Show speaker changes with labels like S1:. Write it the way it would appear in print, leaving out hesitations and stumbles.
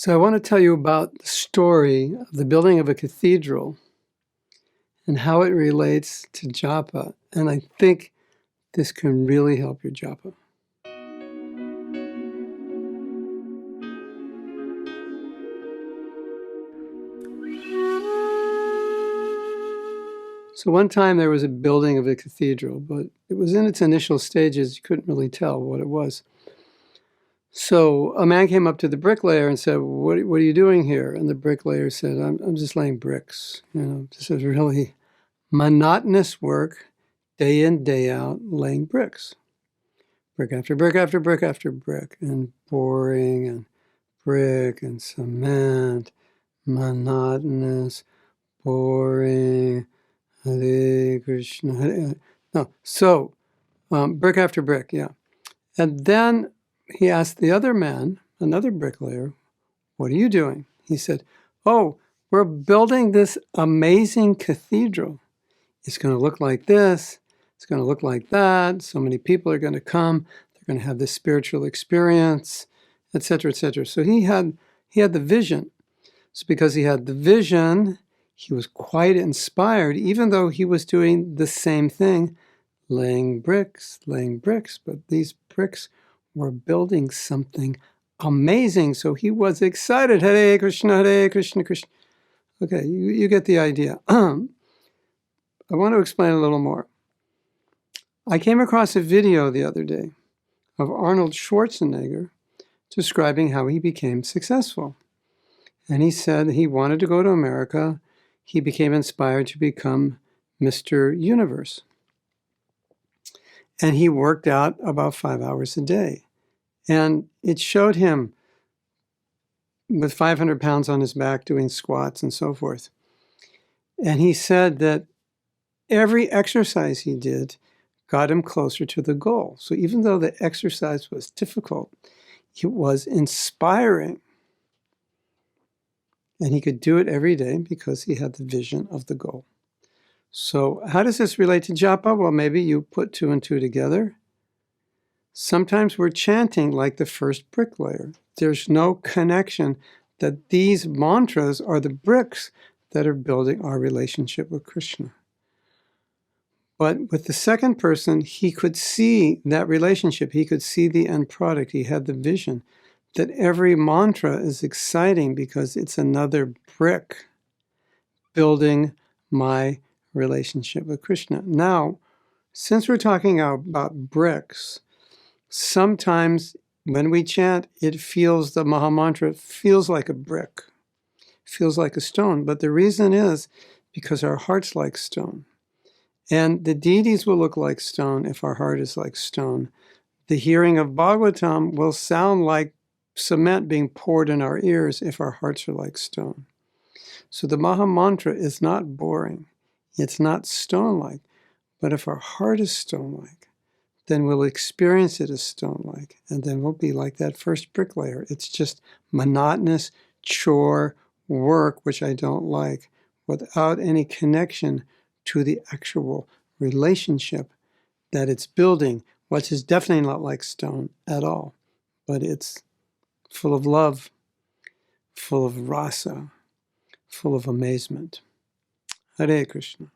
S1: So I want to tell you about the story of the building of a cathedral and how it relates to Japa. And I think this can really help your Japa. So one time there was a building of a cathedral, but it was in its initial stages. You couldn't really tell what it was. So a man came up to the bricklayer and said, what are you doing here? And the bricklayer said, I'm just laying bricks. This is really monotonous work, day in, day out, laying bricks. Brick after brick after brick after brick, and boring, and brick, and cement, monotonous, boring, Hare Krishna, Hare. No, so brick after brick, yeah. And then he asked the other man, another bricklayer, what are you doing? He said, oh, we're building this amazing cathedral. It's going to look like this. It's going to look like that. So many people are going to come. They're going to have this spiritual experience, etc., etc. So he had the vision. So because he had the vision, he was quite inspired, even though he was doing the same thing, laying bricks. But these bricks were building something amazing. So he was excited. Hare Krishna, Krishna. Okay, you get the idea. I want to explain a little more. I came across a video the other day of Arnold Schwarzenegger describing how he became successful. And he said he wanted to go to America. He became inspired to become Mr. Universe. And he worked out about 5 hours a day. And it showed him with 500 pounds on his back doing squats and so forth. And he said that every exercise he did got him closer to the goal. So even though the exercise was difficult, it was inspiring. And he could do it every day because he had the vision of the goal. So how does this relate to Japa? Well, maybe you put 2 and 2 together. Sometimes we're chanting like the first bricklayer. There's no connection that these mantras are the bricks that are building our relationship with Krishna. But with the second person, he could see that relationship. He could see the end product. He had the vision that every mantra is exciting because it's another brick building my relationship with Krishna. Now, since we're talking about bricks, sometimes when we chant, the Maha Mantra feels like a brick, feels like a stone. But the reason is because our heart's like stone. And the deities will look like stone if our heart is like stone. The hearing of Bhagavatam will sound like cement being poured in our ears if our hearts are like stone. So the Maha Mantra is not boring. It's not stone-like. But if our heart is stone-like, then we'll experience it as stone-like. And then we'll be like that first bricklayer. It's just monotonous chore work, which I don't like, without any connection to the actual relationship that it's building, which is definitely not like stone at all. But it's full of love, full of rasa, full of amazement. Hare Krishna.